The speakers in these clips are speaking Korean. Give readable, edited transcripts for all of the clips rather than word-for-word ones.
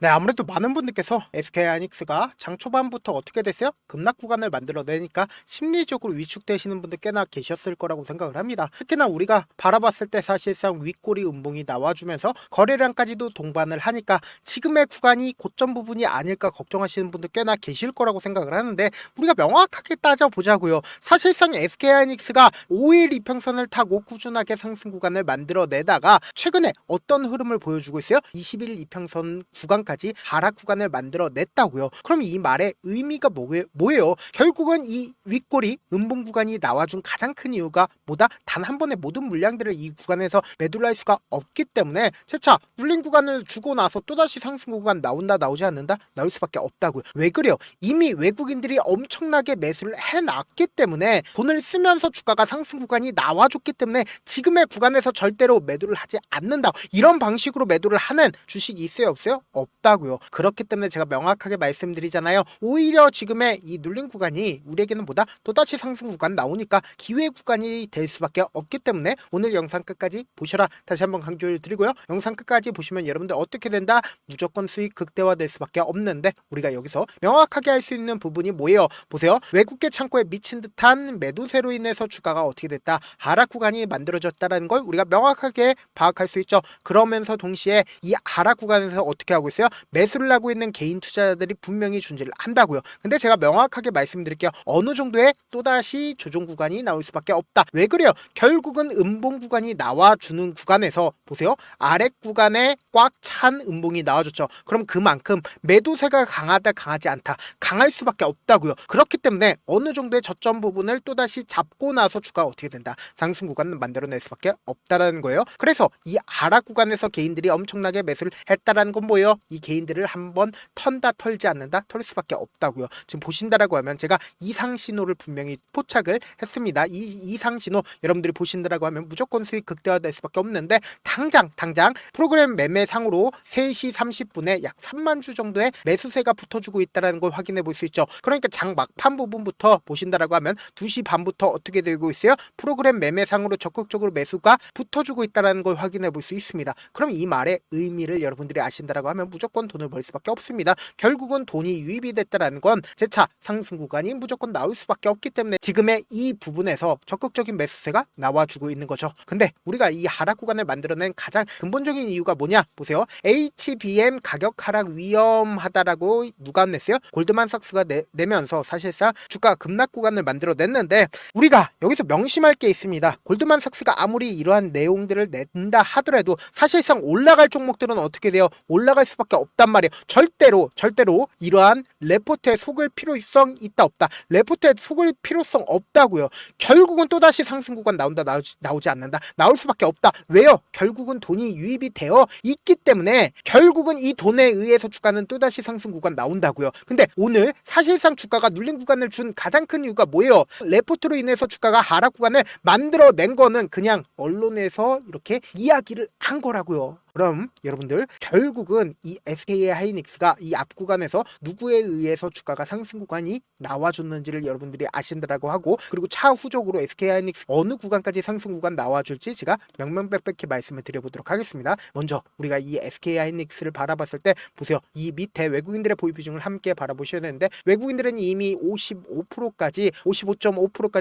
네, 아무래도 많은 분들께서 SK하이닉스가 장 초반부터 어떻게 됐어요? 급락 구간을 만들어내니까 심리적으로 위축되시는 분들 꽤나 계셨을 거라고 생각을 합니다. 특히나 우리가 바라봤을 때 사실상 윗꼬리 음봉이 나와주면서 거래량까지도 동반을 하니까 지금의 구간이 고점 부분이 아닐까 걱정하시는 분들 꽤나 계실 거라고 생각을 하는데, 우리가 명확하게 따져보자고요. 사실상 SK하이닉스가 5일 이평선을 타고 꾸준하게 상승 구간을 만들어내다가 최근에 어떤 흐름을 보여주고 있어요? 20일 이평선 구간까지 하락 구간을 만들어냈다고요. 그럼 이 말의 의미가 뭐예요? 결국은 이 윗꼬리 음봉 구간이 나와준 가장 큰 이유가 뭐다? 단 한 번에 모든 물량들을 이 구간에서 매도를 할 수가 없기 때문에 재차 눌린 구간을 주고 나서 또다시 상승 구간 나온다 나오지 않는다? 나올 수밖에 없다고요. 왜 그래요? 이미 외국인들이 엄청나게 매수를 해놨기 때문에, 돈을 쓰면서 주가가 상승 구간이 나와줬기 때문에 지금의 구간에서 절대로 매도를 하지 않는다, 이런 방식으로 매도를 하는 주식이 있어요 없어요? 없다고요. 그렇기 때문에 제가 명확하게 말씀드리잖아요. 오히려 지금의 이 눌린 구간이 우리에게는 보다 또다시 상승 구간 나오니까 기회 구간이 될 수밖에 없기 때문에 오늘 영상 끝까지 보셔라, 다시 한번 강조를 드리고요. 영상 끝까지 보시면 여러분들 어떻게 된다? 무조건 수익 극대화될 수밖에 없는데, 우리가 여기서 명확하게 할 수 있는 부분이 뭐예요? 보세요. 외국계 창고에 미친 듯한 매도세로 인해서 주가가 어떻게 됐다? 하락 구간이 만들어졌다는 걸 우리가 명확하게 파악할 수 있죠. 그러면서 동시에 이 하락 구간에서 어떻게 하고 있어요? 매수를 하고 있는 개인 투자자들이 분명히 존재를 한다고요. 근데 제가 명확하게 말씀드릴게요. 어느 정도의 또다시 조정 구간이 나올 수밖에 없다. 왜 그래요? 결국은 음봉 구간이 나와주는 구간에서 보세요. 아래 구간에 꽉 찬 음봉이 나와줬죠. 그럼 그만큼 매도세가 강하다 강하지 않다, 강할 수밖에 없다고요. 그렇기 때문에 어느 정도의 저점 부분을 또다시 잡고 나서 주가가 어떻게 된다? 상승 구간을 만들어낼 수밖에 없다라는 거예요. 그래서 이 하락 구간에서 개인들이 엄청나게 매수를 했다라는 건 뭐예요? 이 개인들을 한번 턴다 털지 않는다? 털 수밖에 없다고요. 지금 보신다라고 하면 제가 이상 신호를 분명히 포착을 했습니다. 이 이상 신호 여러분들이 보신다라고 하면 무조건 수익 극대화될 수밖에 없는데, 당장 프로그램 매매상으로 3시 30분에 약 3만 주 정도의 매수세가 붙어주고 있다는 걸 확인해 볼 수 있죠. 그러니까 장 막판 부분부터 보신다라고 하면 2시 반부터 어떻게 되고 있어요? 프로그램 매매상으로 적극적으로 매수가 붙어주고 있다는 걸 확인해 볼 수 있습니다. 그럼 이 말의 의미를 여러분들이 아신다라고 하면 무조건 돈을 벌 수밖에 없습니다. 결국은 돈이 유입이 됐다는 건 재차 상승 구간이 무조건 나올 수밖에 없기 때문에 지금의 이 부분에서 적극적인 매수세가 나와주고 있는 거죠. 근데 우리가 이 하락 구간을 만들어낸 가장 근본적인 이유가 뭐냐? 보세요. HBM 가격 하락 위험하다라고 누가 냈어요? 골드만삭스가 내면서 사실상 주가 급락 구간을 만들어냈는데, 우리가 여기서 명심할 게 있습니다. 골드만삭스가 아무리 이러한 내용들을 낸다 하더라도 사실상 올라갈 종목들은 어떻게 돼요? 올라갈 수밖에 없단 말이에요. 절대로 이러한 레포트에 속을 필요성 있다 없다, 레포트에 속을 필요성 없다고요. 결국은 또다시 상승 구간 나온다 나오지 않는다, 나올 수밖에 없다. 왜요? 결국은 돈이 유입이 되어 있기 때문에 결국은 이 돈에 의해서 주가는 또다시 상승 구간 나온다고요. 근데 오늘 사실상 주가가 눌린 구간을 준 가장 큰 이유가 뭐예요? 레포트로 인해서 주가가 하락 구간을 만들어낸 거는 그냥 언론에서 이렇게 이야기를 한 거라고요. 그럼 여러분들 결국은 이 SK하이닉스가 이 앞 구간에서 누구에 의해서 주가가 상승 구간이 나와줬는지를 여러분들이 아신다라고 하고, 그리고 차후적으로 SK하이닉스 어느 구간까지 상승 구간 나와줄지 제가 명명백백히 말씀을 드려보도록 하겠습니다. 먼저 우리가 이 SK하이닉스를 바라봤을 때 보세요. 이 밑에 외국인들의 보유 비중을 함께 바라보셔야 되는데, 외국인들은 이미 55.5%까지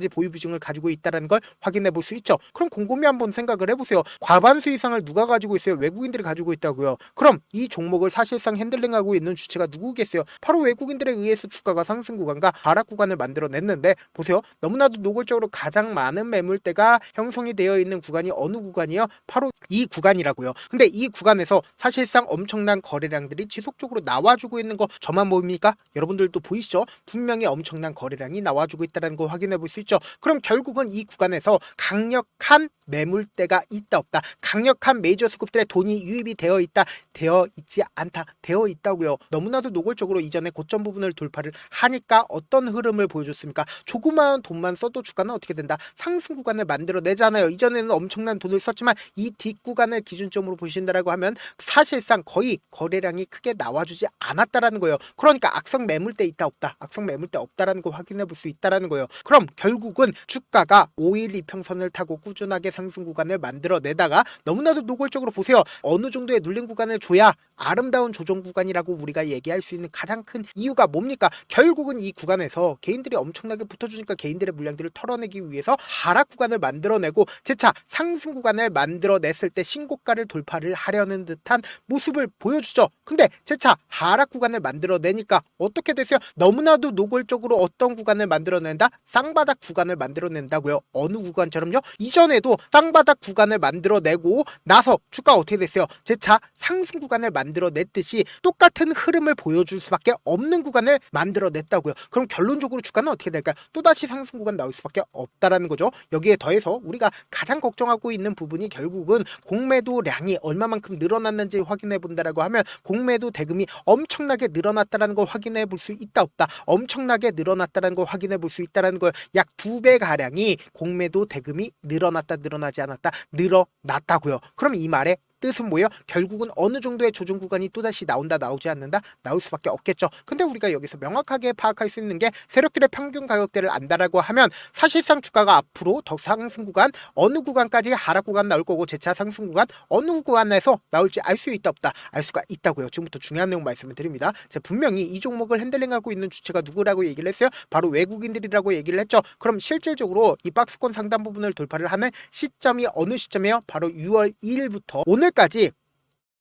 보유 비중을 가지고 있다는 걸 확인해 볼 수 있죠. 그럼 곰곰이 한번 생각을 해보세요. 과반수 이상을 누가 가지고 있어요? 외국인들이 가지고 있다고요. 그럼 이 종목을 사실상 핸들링하고 있는 주체가 누구겠어요? 바로 외국인들에 의해서 주가가 상승 구간과 하락 구간을 만들어냈는데, 보세요. 너무나도 노골적으로 가장 많은 매물대가 형성이 되어 있는 구간이 어느 구간이요? 바로 이 구간이라고요. 근데 이 구간에서 사실상 엄청난 거래량들이 지속적으로 나와주고 있는 거 저만 보입니까? 여러분들도 보이시죠? 분명히 엄청난 거래량이 나와주고 있다는 거 확인해 볼 수 있죠. 그럼 결국은 이 구간에서 강력한 매물대가 있다 없다, 강력한 메이저 스kup들의 돈이 유입이 되어 있다, 되어 있지 않다, 되어 있다고요. 너무나도 노골적으로 이전에 고점 부분을 돌파를 하니까 어떤 흐름을 보여줬습니까? 조그마한 돈만 써도 주가는 어떻게 된다? 상승 구간을 만들어내잖아요. 이전에는 엄청난 돈을 썼지만 이 뒷구간을 기준점으로 보신다라고 하면 사실상 거의 거래량이 크게 나와주지 않았다라는 거예요. 그러니까 악성 매물대 있다 없다, 악성 매물대 없다라는 거 확인해 볼 수 있다라는 거예요. 그럼 결국은 주가가 5일 이평선을 타고 꾸준하게 상승 구간을 만들어내다가 너무나도 노골적으로 보세요. 어느 정도의 눌림 구간을 줘야 아름다운 조정 구간이라고 우리가 얘기할 수 있는 가장 큰 이유가 뭡니까? 결국은 이 구간에서 개인들이 엄청나게 붙어주니까 개인들의 물량들을 털어내기 위해서 하락 구간을 만들어내고 재차 상승 구간을 만들어냈을 때 신고가를 돌파를 하려는 듯한 모습을 보여주죠. 근데 재차 하락 구간을 만들어내니까 어떻게 됐어요? 너무나도 노골적으로 어떤 구간을 만들어낸다? 쌍바닥 구간을 만들어낸다고요. 어느 구간처럼요? 이전에도 쌍바닥 구간을 만들어내고 나서 주가 어떻게 됐어요? 재차 상승 구간을 만들어냈듯이 똑같은 흐름을 보여줄 수밖에 없는 구간을 만들어냈다고요. 그럼 결론적으로 주가는 어떻게 될까요? 또다시 상승 구간 나올 수밖에 없다라는 거죠. 여기에 더해서 우리가 가장 걱정하고 있는 부분이 결국은 공매도량이 얼마만큼 늘어났는지 확인해 본다라고 하면 공매도 대금이 엄청나게 늘어났다라는 걸 확인해 볼 수 있다 없다. 엄청나게 늘어났다라는 걸 확인해 볼 수 있다라는 걸 약 2배 가량이 공매도 대금이 늘어났다 늘어나지 않았다 늘어났다고요. 그럼 이 말에 뜻은 뭐예요? 결국은 어느 정도의 조정 구간이 또다시 나온다 나오지 않는다 나올 수밖에 없겠죠. 근데 우리가 여기서 명확하게 파악할 수 있는 게 세력들의 평균 가격대를 안다라고 하면 사실상 주가가 앞으로 더 상승 구간 어느 구간까지 하락 구간 나올 거고 재차 상승 구간 어느 구간에서 나올지 알 수 있다 없다 알 수가 있다고요. 지금부터 중요한 내용 말씀을 드립니다. 제가 분명히 이 종목을 핸들링하고 있는 주체가 누구라고 얘기를 했어요? 바로 외국인들이라고 얘기를 했죠. 그럼 실질적으로 이 박스권 상단 부분을 돌파를 하는 시점이 어느 시점이에요? 바로 6월 2일부터 오늘까지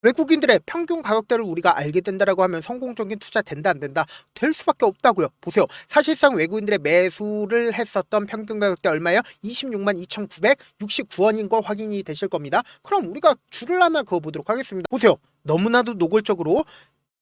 외국인들의 평균 가격대를 우리가 알게 된다라고 하면 성공적인 투자 된다 안 된다? 될 수밖에 없다고요. 보세요. 사실상 외국인들의 매수를 했었던 평균 가격대 얼마예요? 26만 2,969원인 거 확인이 되실 겁니다. 그럼 우리가 줄을 하나 그어보도록 하겠습니다. 보세요. 너무나도 노골적으로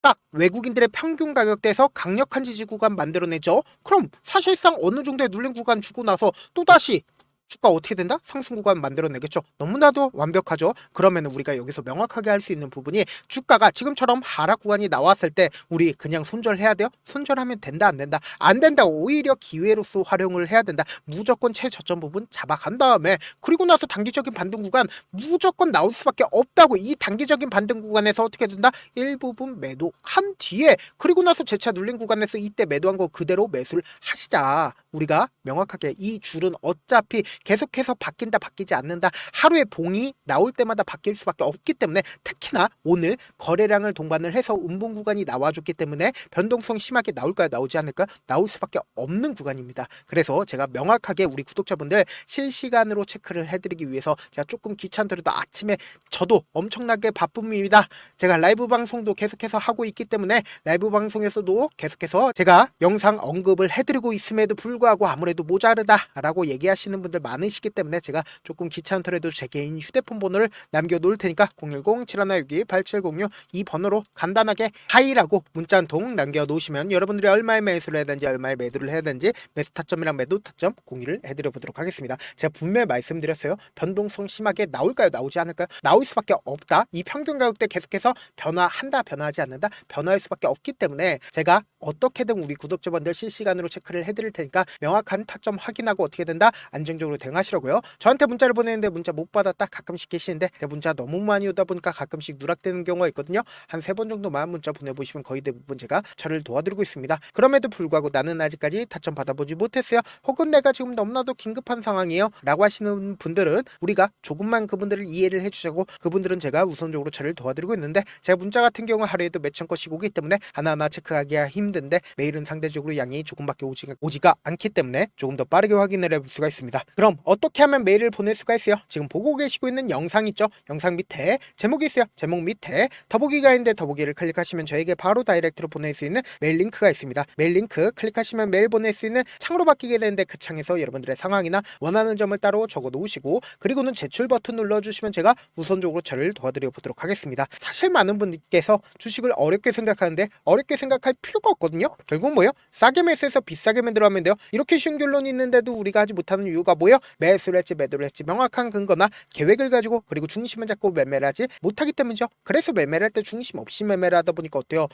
딱 외국인들의 평균 가격대에서 강력한 지지 구간 만들어내죠. 그럼 사실상 어느 정도의 눌림 구간 주고 나서 또다시 주가 어떻게 된다? 상승 구간 만들어내겠죠. 너무나도 완벽하죠. 그러면 우리가 여기서 명확하게 할 수 있는 부분이 주가가 지금처럼 하락 구간이 나왔을 때 우리 그냥 손절해야 돼요? 손절하면 된다 안 된다? 안 된다. 오히려 기회로서 활용을 해야 된다. 무조건 최저점 부분 잡아간 다음에 그리고 나서 단기적인 반등 구간 무조건 나올 수밖에 없다고. 이 단기적인 반등 구간에서 어떻게 된다? 일부분 매도한 뒤에 그리고 나서 재차 눌린 구간에서 이때 매도한 거 그대로 매수를 하시자. 우리가 명확하게 이 줄은 어차피 계속해서 바뀐다 바뀌지 않는다 하루에 봉이 나올 때마다 바뀔 수밖에 없기 때문에 특히나 오늘 거래량을 동반을 해서 음봉 구간이 나와줬기 때문에 변동성 심하게 나올까요 나오지 않을까 나올 수밖에 없는 구간입니다. 그래서 제가 명확하게 우리 구독자분들 실시간으로 체크를 해드리기 위해서 제가 조금 귀찮더라도 아침에 저도 엄청나게 바쁩니다. 제가 라이브 방송도 계속해서 하고 있기 때문에 라이브 방송에서도 계속해서 제가 영상 언급을 해드리고 있음에도 불구하고 아무래도 모자르다라고 얘기하시는 분들 많으시기 때문에 제가 조금 귀찮더라도 제 개인 휴대폰 번호를 남겨놓을 테니까 010-7162-8706 이 번호로 간단하게 하이라고 문자 한 통 남겨놓으시면 여러분들이 얼마에 매수를 해야 되는지 얼마에 매도를 해야 되는지 매수 타점이랑 매도 타점 공유를 해드려 보도록 하겠습니다. 제가 분명히 말씀드렸어요. 변동성 심하게 나올까요 나오지 않을까요? 나올 수밖에 없다. 이 평균 가격대 계속해서 변화한다 변화하지 않는다 변화할 수밖에 없기 때문에 제가 어떻게든 우리 구독자분들 실시간으로 체크를 해드릴 테니까 명확한 타점 확인하고 어떻게 된다 안정적으로 대응하시라고요. 저한테 문자를 보내는데 문자 못 받았다 가끔씩 계시는데 문자 너무 많이 오다 보니까 가끔씩 누락되는 경우가 있거든요. 한 3번 정도만 문자 보내보시면 거의 대부분 제가 저를 도와드리고 있습니다. 그럼에도 불구하고 나는 아직까지 타점 받아보지 못했어요. 혹은 내가 지금 너무나도 긴급한 상황이에요 라고 하시는 분들은 우리가 조금만 그분들을 이해를 해주자고 그분들은 제가 우선적으로 저를 도와드리고 있는데 제가 문자 같은 경우 하루에도 몇천 건씩 오기 때문에 하나하나 체크하기가 힘든데 메일은 상대적으로 양이 조금밖에 오지가 않기 때문에 조금 더 빠르게 확인을 해볼 수가 있습니다. 그럼 어떻게 하면 메일을 보낼 수가 있어요? 지금 보고 계시고 있는 영상 있죠? 영상 밑에 제목이 있어요. 제목 밑에 더보기가 있는데 더보기를 클릭하시면 저에게 바로 다이렉트로 보낼 수 있는 메일 링크가 있습니다. 메일 링크 클릭하시면 메일 보낼 수 있는 창으로 바뀌게 되는데 그 창에서 여러분들의 상황이나 원하는 점을 따로 적어 놓으시고 그리고는 제출 버튼 눌러주시면 제가 우선적으로 저를 도와드려 보도록 하겠습니다. 사실 많은 분들께서 주식을 어렵게 생각하는데 어렵게 생각할 필요가 없거든요. 결국 뭐예요? 싸게 매수해서 비싸게 만들어가면 돼요. 이렇게 쉬운 결론이 있는데도 우리가 하지 못하는 이유가 뭐예요? 매수를 했지 매도를 했지 명확한 근거나 계획을 가지고 그리고 중심을 잡고 매매를 하지 못하기 때문이죠. 그래서 매매를 할 때 중심 없이 매매를 하다 보니까 어때요?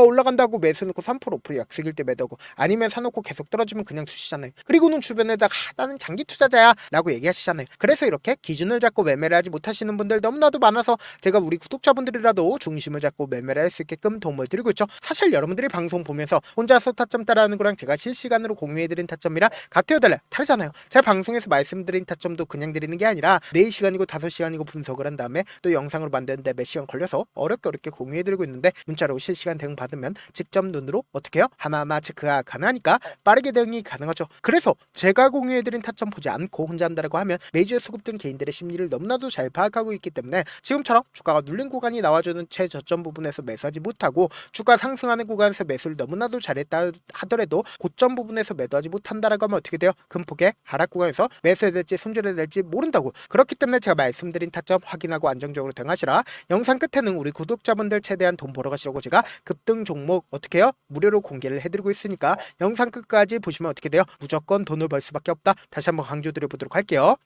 올라간다고 매수 넣고 3% 오프 약속일 때 매도고 아니면 사놓고 계속 떨어지면 그냥 두시잖아요. 그리고는 주변에다가 나는 장기 투자자야 라고 얘기하시잖아요. 그래서 이렇게 기준을 잡고 매매를 하지 못하시는 분들 너무나도 많아서 제가 우리 구독자분들이라도 중심을 잡고 매매를 할 수 있게끔 도움을 드리고 있죠. 사실 여러분들이 방송 보면서 혼자서 타점 따라하는 거랑 제가 실시간으로 공유해드린 타점이랑 같아요 달라요? 다르잖아요. 제가 방송에서 말씀드린 타점도 그냥 드리는 게 아니라 4시간이고 5시간이고 분석을 한 다음에 또 영상으로 만드는데 몇 시간 걸려서 어렵게 공유해드리고 있는데 문자로 실시간 대응 받으면 직접 눈으로 어떻게 해요? 하나하나 체크가 가능하니까 빠르게 대응이 가능하죠. 그래서 제가 공유해드린 타점 보지 않고 혼자 한다고 하면 매주에 수급된 개인들의 심리를 너무나도 잘 파악하고 있기 때문에 지금처럼 주가가 눌린 구간이 나와주는 최저점 부분에서 매수하지 못하고 주가 상승하는 구간에서 매수를 너무나도 잘했다 하더라도 고점 부분에서 매도하지 못한다라고 하면 어떻게 돼요? 큰 폭의 하락 구간에서 매수해야 될지 손절해야 될지 모른다고. 그렇기 때문에 제가 말씀드린 타점 확인하고 안정적으로 대응하시라. 영상 끝에는 우리 구독자분들 최대한 돈 벌어 가시라고 제가 급등 종목 어떻게 해요? 무료로 공개를 해드리고 있으니까 영상 끝까지 보시면 어떻게 돼요? 무조건 돈을 벌 수밖에 없다. 다시 한번 강조드려보도록 할게요.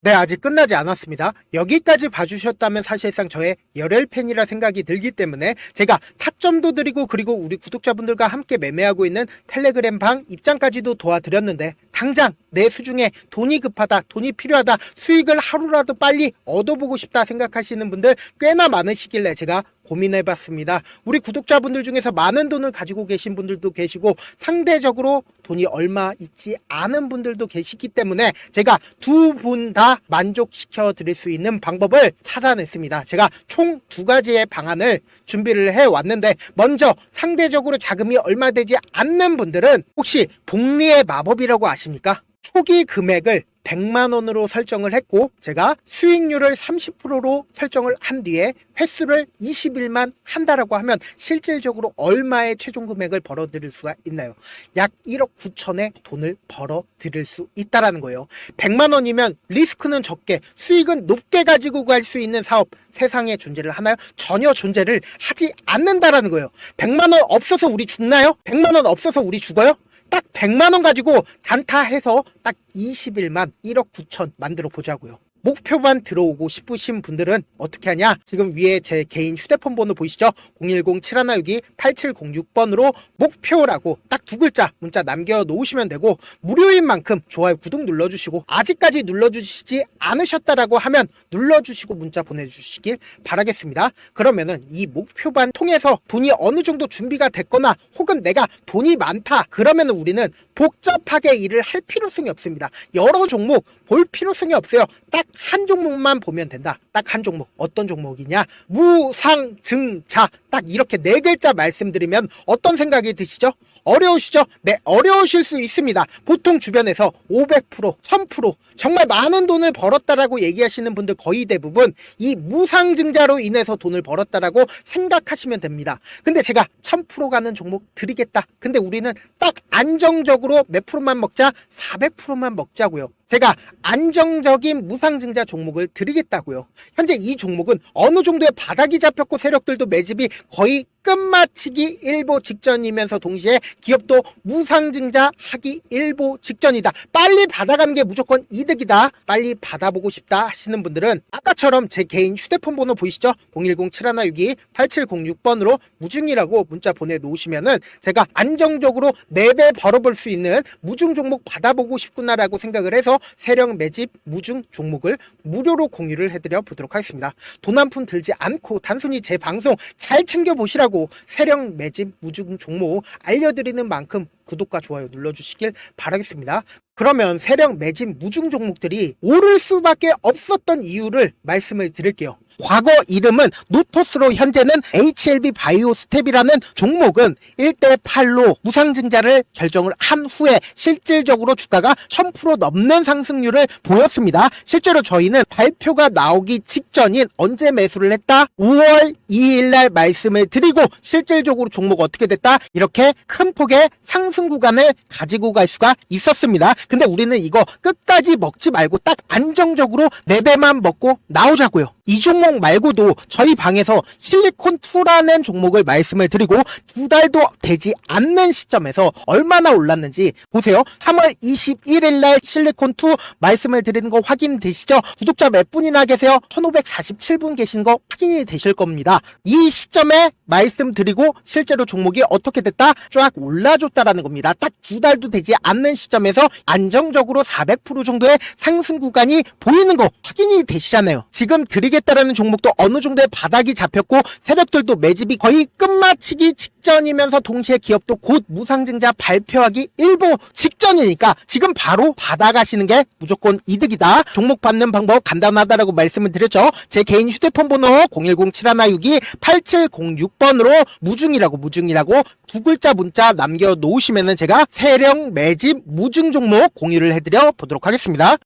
네, 아직 끝나지 않았습니다. 여기까지 봐주셨다면 사실상 저의 열혈 팬이라 생각이 들기 때문에 제가 타점도 드리고 그리고 우리 구독자분들과 함께 매매하고 있는 텔레그램 방 입장까지도 도와드렸는데 당장 내 수중에 돈이 급하다, 돈이 필요하다, 수익을 하루라도 빨리 얻어보고 싶다 생각하시는 분들 꽤나 많으시길래 제가 고민해봤습니다. 우리 구독자분들 중에서 많은 돈을 가지고 계신 분들도 계시고 상대적으로 돈이 얼마 있지 않은 분들도 계시기 때문에 제가 두 분 다 만족시켜 드릴 수 있는 방법을 찾아냈습니다. 제가 총 2가지의 방안을 준비를 해왔는데 먼저 상대적으로 자금이 얼마 되지 않는 분들은 혹시 복리의 마법이라고 아십니까? 초기 금액을 100만원으로 설정을 했고 제가 수익률을 30%로 설정을 한 뒤에 횟수를 20일만 한다라고 하면 실질적으로 얼마의 최종 금액을 벌어들일 수가 있나요? 약 1억 9천의 돈을 벌어들일 수 있다라는 거예요. 100만원이면 리스크는 적게 수익은 높게 가지고 갈 수 있는 사업 세상에 존재를 하나요? 전혀 존재를 하지 않는다라는 거예요. 100만원 없어서 우리 죽나요? 100만원 없어서 우리 죽어요? 딱 100만원 가지고 단타해서 딱 20일만 1억 9천 만들어 보자고요. 목표만 들어오고 싶으신 분들은 어떻게 하냐? 지금 위에 제 개인 휴대폰 번호 보이시죠? 010-7162-8706번으로 목표라고 딱 2글자 문자 남겨놓으시면 되고 무료인 만큼 좋아요, 구독 눌러주시고 아직까지 눌러주시지 않으셨다라고 하면 눌러주시고 문자 보내주시길 바라겠습니다. 그러면은 이 목표반 통해서 돈이 어느 정도 준비가 됐거나 혹은 내가 돈이 많다 그러면은 우리는 복잡하게 일을 할 필요성이 없습니다. 여러 종목 볼 필요성이 없어요. 딱 한 종목만 보면 된다. 딱 한 종목. 어떤 종목이냐? 무상증자. 딱 이렇게 4글자 말씀드리면 어떤 생각이 드시죠? 어려우시죠? 네, 어려우실 수 있습니다. 보통 주변에서 500%, 1000% 정말 많은 돈을 벌었다라고 얘기하시는 분들 거의 대부분 이 무상증자로 인해서 돈을 벌었다라고 생각하시면 됩니다. 근데 제가 1000% 가는 종목 드리겠다. 근데 우리는 딱 안정적으로 몇 프로만 먹자? 400%만 먹자고요. 제가 안정적인 무상증자 종목을 드리겠다고요. 현재 이 종목은 어느 정도의 바닥이 잡혔고 세력들도 매집이 거의 끝마치기 일보 직전이면서 동시에 기업도 무상증자 하기 일보 직전이다. 빨리 받아가는 게 무조건 이득이다. 빨리 받아보고 싶다 하시는 분들은 아까처럼 제 개인 휴대폰 번호 보이시죠? 010-7162-8706번으로 무중이라고 문자 보내놓으시면은 제가 안정적으로 4배 벌어볼 수 있는 무중 종목 받아보고 싶구나라고 생각을 해서 세력 매집 무중 종목을 무료로 공유를 해드려 보도록 하겠습니다. 돈 한 푼 들지 않고 단순히 제 방송 잘 챙겨보시라고 세력 매집 무중 종목 알려드리는 만큼 구독과 좋아요 눌러주시길 바라겠습니다. 그러면 세력 매집 무중 종목들이 오를 수밖에 없었던 이유를 말씀을 드릴게요. 과거 이름은 노토스로 현재는 HLB 바이오스텝이라는 종목은 1대8로 무상증자를 결정을 한 후에 실질적으로 주가가 1000% 넘는 상승률을 보였습니다. 실제로 저희는 발표가 나오기 직전인 언제 매수를 했다? 5월 2일 날 말씀을 드리고 실질적으로 종목 어떻게 됐다? 이렇게 큰 폭의 상승 구간을 가지고 갈 수가 있었습니다. 근데 우리는 이거 끝까지 먹지 말고 딱 안정적으로 4배만 먹고 나오자고요. 이 종목 말고도 저희 방에서 실리콘2라는 종목을 말씀을 드리고 2달도 되지 않는 시점에서 얼마나 올랐는지 보세요. 3월 21일 날 실리콘2 말씀을 드리는 거 확인되시죠? 구독자 몇 분이나 계세요? 1547분 계신 거 확인이 되실 겁니다. 이 시점에 말씀드리고 실제로 종목이 어떻게 됐다? 쫙 올라줬다라는 겁니다. 딱 2달도 되지 않는 시점에서 안정적으로 400% 정도의 상승 구간이 보이는 거 확인이 되시잖아요. 지금 드리겠다라는 종목도 어느 정도의 바닥이 잡혔고 세력들도 매집이 거의 끝마치기 직전이면서 동시에 기업도 곧 무상증자 발표하기 일보 직전이니까 지금 바로 받아가시는 게 무조건 이득이다. 종목 받는 방법 간단하다라고 말씀을 드렸죠. 제 개인 휴대폰 번호 010-7162-8706번으로 무중이라고 두 글자 문자 남겨놓으시면은 제가 세력 매집 무중 종목 공유를 해드려 보도록 하겠습니다.